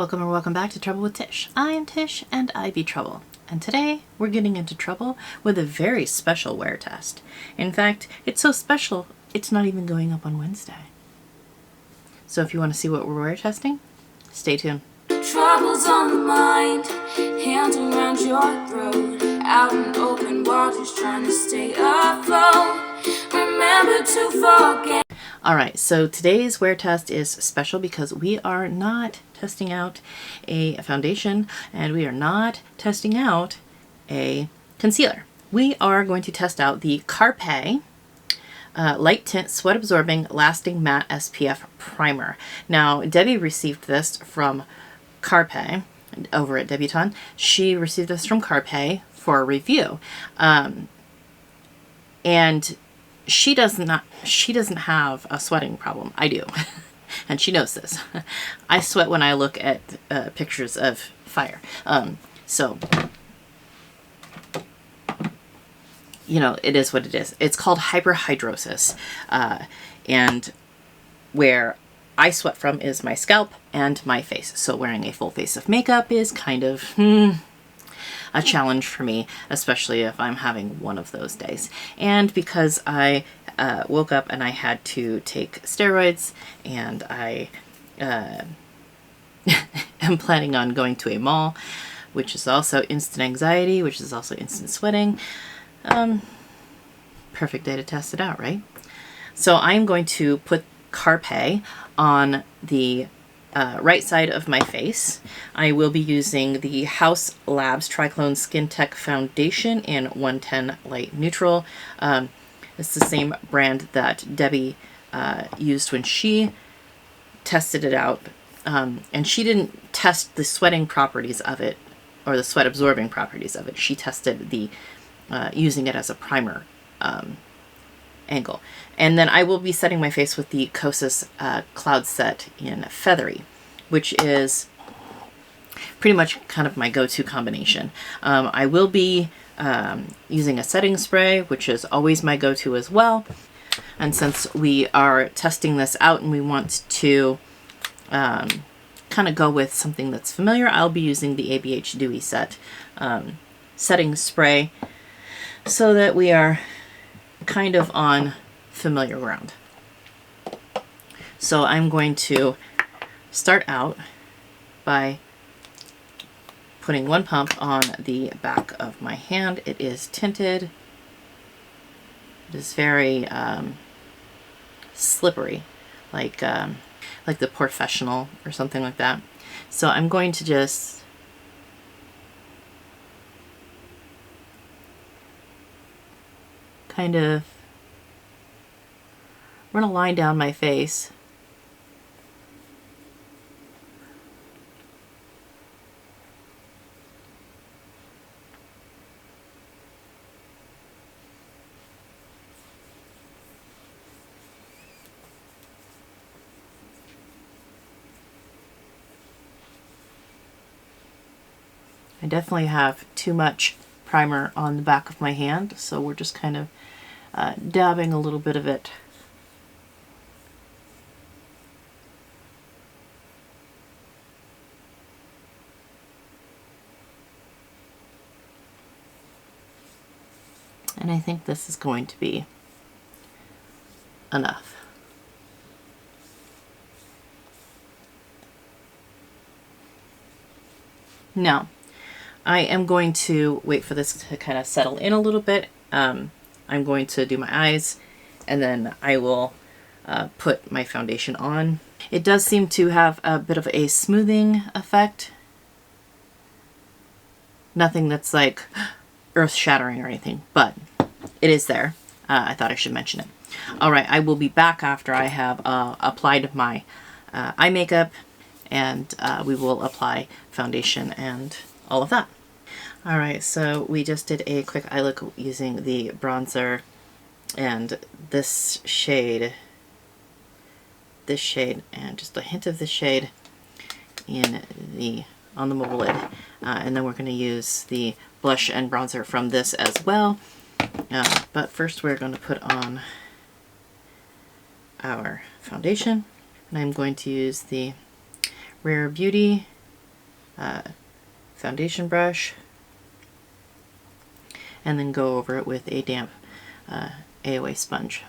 Welcome or welcome back to Trouble with Tish. I am Tish and I be Trouble. And today we're getting into trouble with a very special wear test. In fact, it's so special, it's not even going up on Wednesday. So if you want to see what we're wear testing, stay tuned. Troubles on the mind, hands around your throat, out in open waters trying to stay afloat. Remember to forget. Alright, so today's wear test is special because we are not testing out a foundation and we are not testing out a concealer. We are going to test out the Carpe Light Tint Sweat Absorbing Lasting Matte SPF Primer. Now, Debbie received this from Carpe over at Debutawn. She received this from Carpe for a review. And she doesn't have a sweating problem. I do. And she knows this. I sweat when I look at pictures of fire. So, you know, it is what it is. It's called hyperhidrosis. And where I sweat from is my scalp and my face. So wearing a full face of makeup is kind of a challenge for me, especially if I'm having one of those days. And because I woke up and I had to take steroids and I am planning on going to a mall, which is also instant anxiety, which is also instant sweating. Perfect day to test it out, right? So I'm going to put Carpe on the right side of my face. I will be using the House Labs Triclone Skin Tech Foundation in 110 Light Neutral. It's the same brand that Debbie used when she tested it out. And she didn't test the sweating properties of it or the sweat absorbing properties of it. She tested the using it as a primer angle. And then I will be setting my face with the Kosas Cloud Set in Feathery, which is pretty much kind of my go-to combination. I will be using a setting spray, which is always my go-to as well. And since we are testing this out and we want to kind of go with something that's familiar, I'll be using the ABH Dewy Set setting spray so that we are kind of on familiar ground. So I'm going to start out by putting one pump on the back of my hand. It is tinted. It is very slippery, like the Professional or something like that. So I'm going to just kind of run a line down my face. I definitely have too much primer on the back of my hand, so we're just kind of dabbing a little bit of it. And I think this is going to be enough. Now, I am going to wait for this to kind of settle in a little bit. I'm going to do my eyes and then I will put my foundation on. It does seem to have a bit of a smoothing effect. Nothing that's like earth-shattering or anything, but it is there. I thought I should mention it. Alright, I will be back after I have applied my eye makeup and we will apply foundation and all of that. Alright, so we just did a quick eye look using the bronzer and this shade, and just a hint of this shade on the mobile lid. And then we're going to use the blush and bronzer from this as well. But first we're going to put on our foundation. And I'm going to use the Rare Beauty foundation brush, and then go over it with a damp AOA sponge.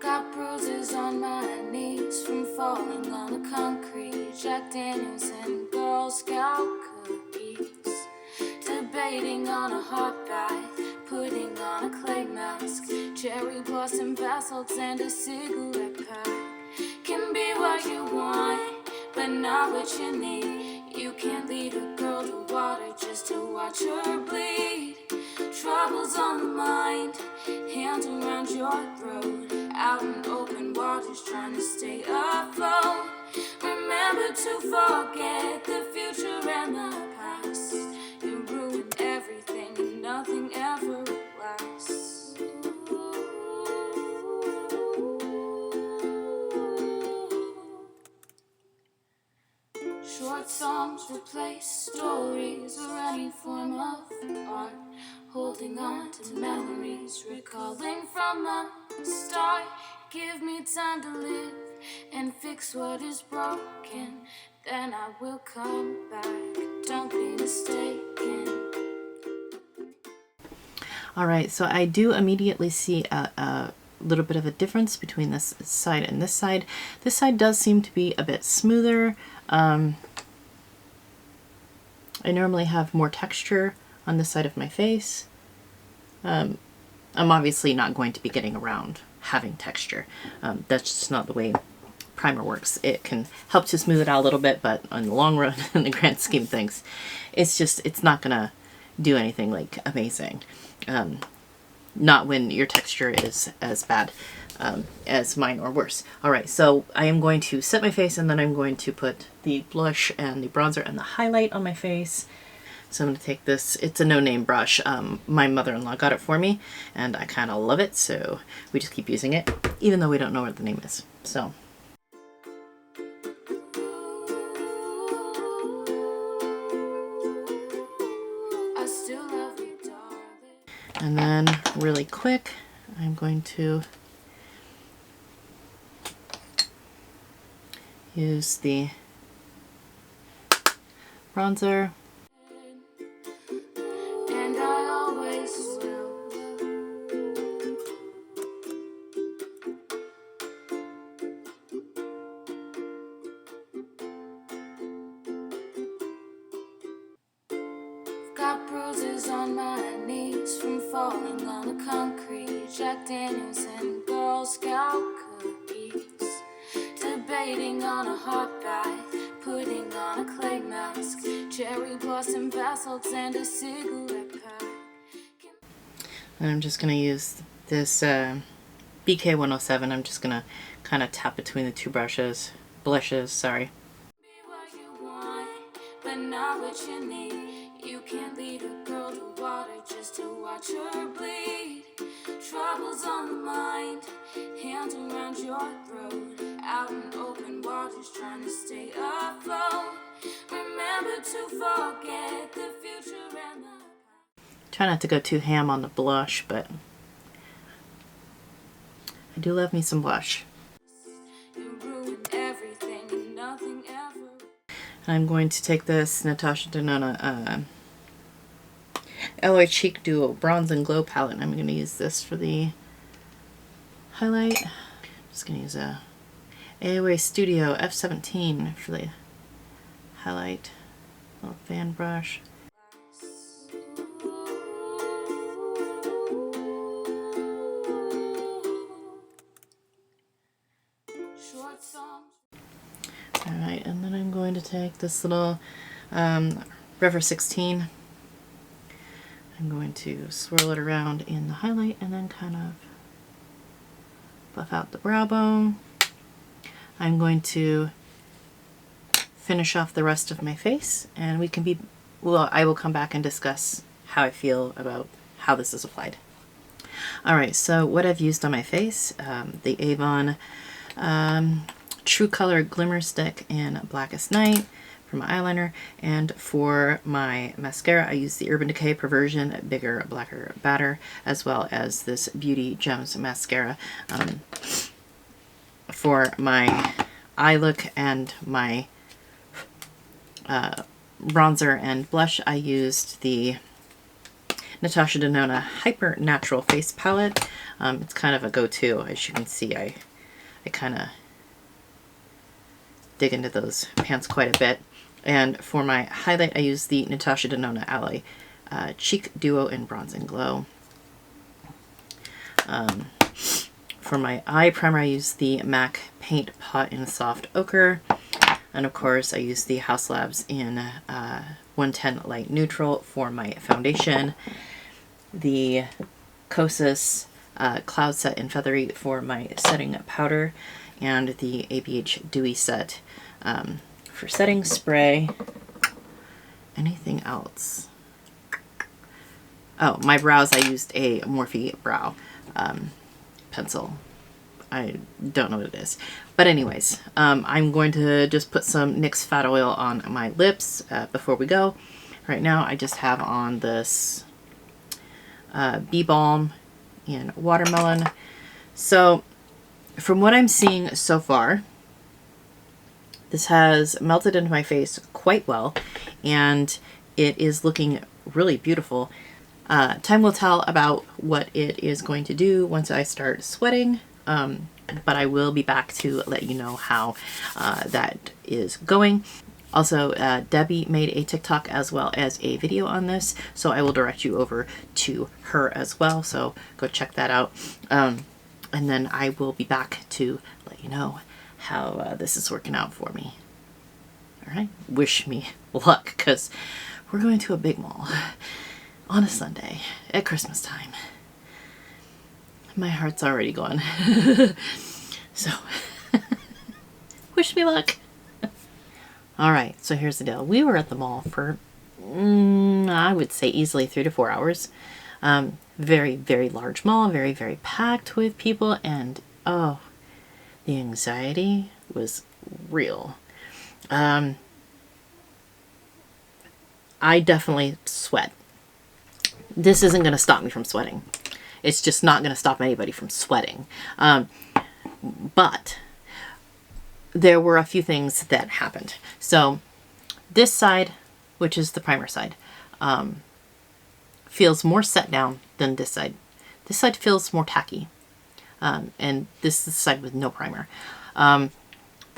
Got bruises on my knees from falling on the concrete. Jack Daniels and Girl Scout cookies. Debating on a hot bath, putting on a clay mask. Cherry blossom bath salts and a cigarette pack. Can be what you want, but not what you need. You can't lead a girl to water just to watch her bleed. Troubles on the mind, hands around your throat. Out in open waters trying to stay afloat. Remember to forget the future and the past. You ruin everything and nothing ever lasts. Short songs replace stories or any form of art. Holding on to memories, recalling from the start. Give me time to live and fix what is broken. Then I will come back. Don't be mistaken. Alright, so I do immediately see a little bit of a difference between this side and this side. This side does seem to be a bit smoother. I normally have more texture on this side of my face. I'm obviously not going to be getting around having texture. That's just not the way primer works. It can help to smooth it out a little bit, but on the long run, in the grand scheme of things, it's not gonna do anything like amazing. Not when your texture is as bad as mine or worse. Alright, so I am going to set my face and then I'm going to put the blush and the bronzer and the highlight on my face. So I'm going to take this, it's a no-name brush. My mother-in-law got it for me and I kind of love it, so we just keep using it, even though we don't know what the name is. So. And then really quick, I'm going to use the bronzer. And I always will. Got bruises on my knees from falling on the concrete. Jack Daniels and Girl Scout cookies. Debating on a hot bath, putting on a clay mask. Cherry blossom bath salts and a cigarette pack. And I'm just going to use this BK107. I'm just going to kind of tap between the two blushes, sorry. Be what you want, but not what you need. You can't lead a girl to water just to watch her bleed. Troubles on the mind, hands around your throat. Out in open waters trying to stay afloat. Remember to forget the future and the past. Try not to go too ham on the blush, but I do love me some blush. You ruin everything and nothing ever. And I'm going to take this Natasha Denona Alloy Cheek Duo Bronze and Glow palette, and I'm going to use this for the highlight. I'm just going to use a AOA Studio F17 for the highlight. Little fan brush. Alright, and then I'm going to take this little Referral 16. I'm going to swirl it around in the highlight and then kind of buff out the brow bone. I'm going to finish off the rest of my face, and I will come back and discuss how I feel about how this is applied. Alright, so what I've used on my face, the Avon True Color Glimmer Stick in Blackest Night for my eyeliner, and for my mascara I use the Urban Decay Perversion Bigger Blacker Batter, as well as this Beauty Gems mascara for my eye look and my bronzer and blush, I used the Natasha Denona Hyper Natural Face Palette. It's kind of a go-to. As you can see, I kind of dig into those pants quite a bit. And for my highlight, I use the Natasha Denona Ally Cheek Duo in Bronze and Glow. For my eye primer, I use the MAC Paint Pot in Soft Ochre. And of course, I use the Haus Labs in 110 Light Neutral for my foundation. The Kosas Cloud Set in Feathery for my setting powder. And the ABH Dewy Set for setting spray. Anything else? Oh, my brows, I used a Morphe Brow pencil. I don't know what it is. But anyways, I'm going to just put some NYX Fat Oil on my lips before we go. Right now, I just have on this Bee Balm in Watermelon. So, from what I'm seeing so far, this has melted into my face quite well, and it is looking really beautiful. Time will tell about what it is going to do once I start sweating, but I will be back to let you know how that is going. Also, Debbie made a TikTok as well as a video on this, so I will direct you over to her as well, so go check that out. And then I will be back to let you know how this is working out for me. All right, wish me luck, because we're going to a big mall on a Sunday at Christmas time. My heart's already gone. So, wish me luck. All right, so here's the deal. We were at the mall for, I would say easily 3 to 4 hours. Very, very large mall, very, very packed with people, and oh, the anxiety was real. I definitely sweat. This isn't going to stop me from sweating. It's just not going to stop anybody from sweating. But there were a few things that happened. So this side, which is the primer side, feels more set down than this side. This side feels more tacky. And this is the side with no primer. The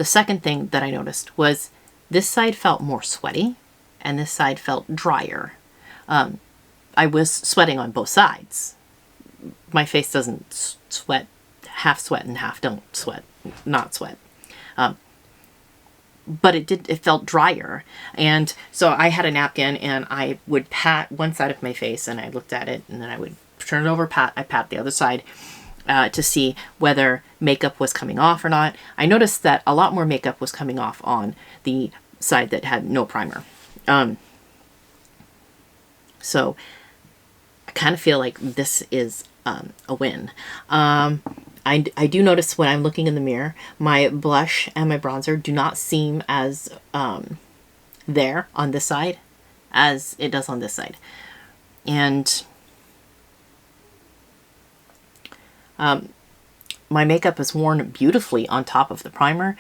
second thing that I noticed was this side felt more sweaty and this side felt drier. I was sweating on both sides. My face doesn't sweat, half sweat and half don't sweat, not sweat. But it felt drier. And so I had a napkin and I would pat one side of my face and I looked at it and then I would turn it over, I pat the other side to see whether makeup was coming off or not. I noticed that a lot more makeup was coming off on the side that had no primer. So I kind of feel like this is a win. I do notice when I'm looking in the mirror, my blush and my bronzer do not seem as there on this side as it does on this side. And my makeup is worn beautifully on top of the primer.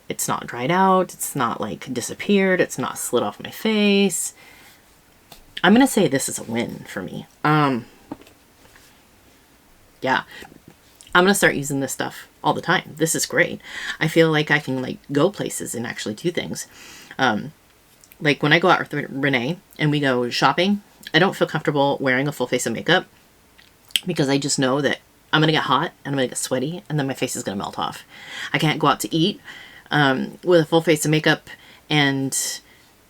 It's not dried out. It's not like disappeared. It's not slid off my face. I'm going to say this is a win for me. Yeah. I'm going to start using this stuff all the time. This is great. I feel like I can like go places and actually do things. Like when I go out with Renee and we go shopping, I don't feel comfortable wearing a full face of makeup because I just know that I'm going to get hot and I'm going to get sweaty and then my face is going to melt off. I can't go out to eat with a full face of makeup and,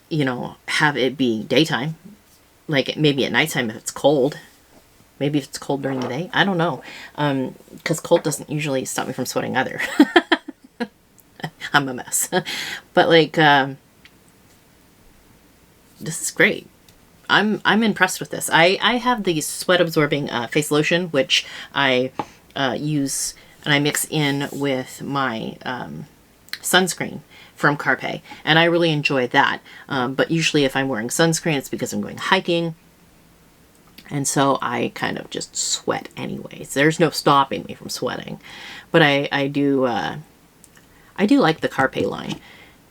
you know, have it be daytime. Like maybe at nighttime if it's cold. Maybe if it's cold during the day. I don't know. Because cold doesn't usually stop me from sweating either. I'm a mess. But like, this is great. I'm impressed with this. I have the sweat absorbing face lotion, which I use and I mix in with my sunscreen from Carpe, and I really enjoy that. But usually if I'm wearing sunscreen, it's because I'm going hiking, and so I kind of just sweat anyways. There's no stopping me from sweating. But I do like the Carpe line.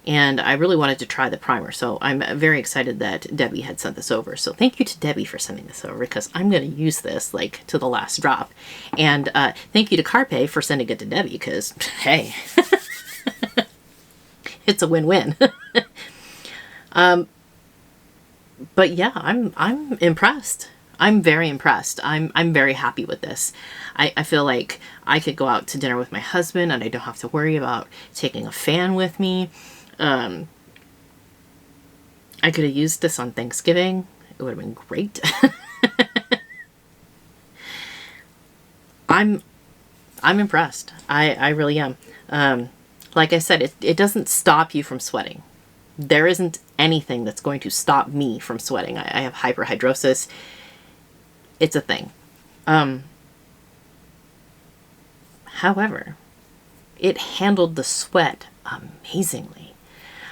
And I really wanted to try the primer, so I'm very excited that Debbie had sent this over. So thank you to Debbie for sending this over, because I'm going to use this like to the last drop. And thank you to Carpe for sending it to Debbie, because hey, it's a win-win. But yeah, I'm impressed. I'm very impressed. I'm very happy with this. I feel like I could go out to dinner with my husband and I don't have to worry about taking a fan with me. I could have used this on Thanksgiving. It would have been great. I'm impressed. I really am. Like I said, it doesn't stop you from sweating. There isn't anything that's going to stop me from sweating. I have hyperhidrosis. It's a thing. However, it handled the sweat amazingly.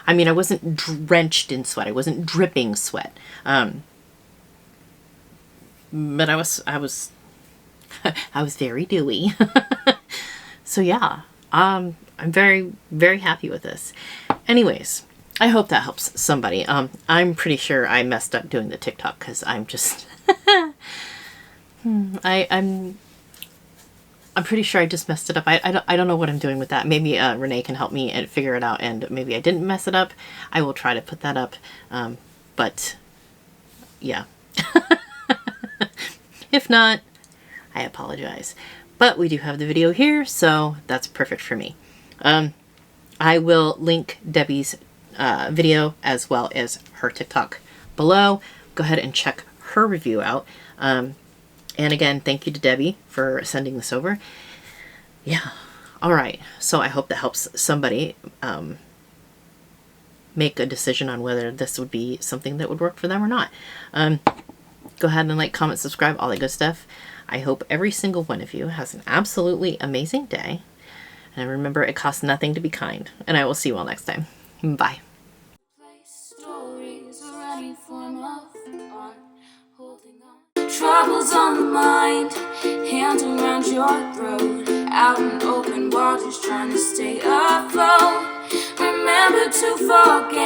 I mean, I wasn't drenched in sweat. I wasn't dripping sweat. But I was I was very dewy. So yeah, I'm very, very happy with this. Anyways, I hope that helps somebody. I'm pretty sure I messed up doing the TikTok, because I'm just I'm pretty sure I just messed it up. I don't know what I'm doing with that. Maybe Renee can help me and figure it out, and maybe I didn't mess it up. I will try to put that up. But yeah. If not, I apologize. But we do have the video here, so that's perfect for me. I will link Debbie's video as well as her TikTok below. Go ahead and check her review out. And again, thank you to Debbie for sending this over. Yeah. All right. So I hope that helps somebody make a decision on whether this would be something that would work for them or not. Go ahead and like, comment, subscribe, all that good stuff. I hope every single one of you has an absolutely amazing day. And remember, it costs nothing to be kind. And I will see you all next time. Bye. Troubles on the mind, hands around your throat, out in open waters trying to stay afloat. Remember to forget.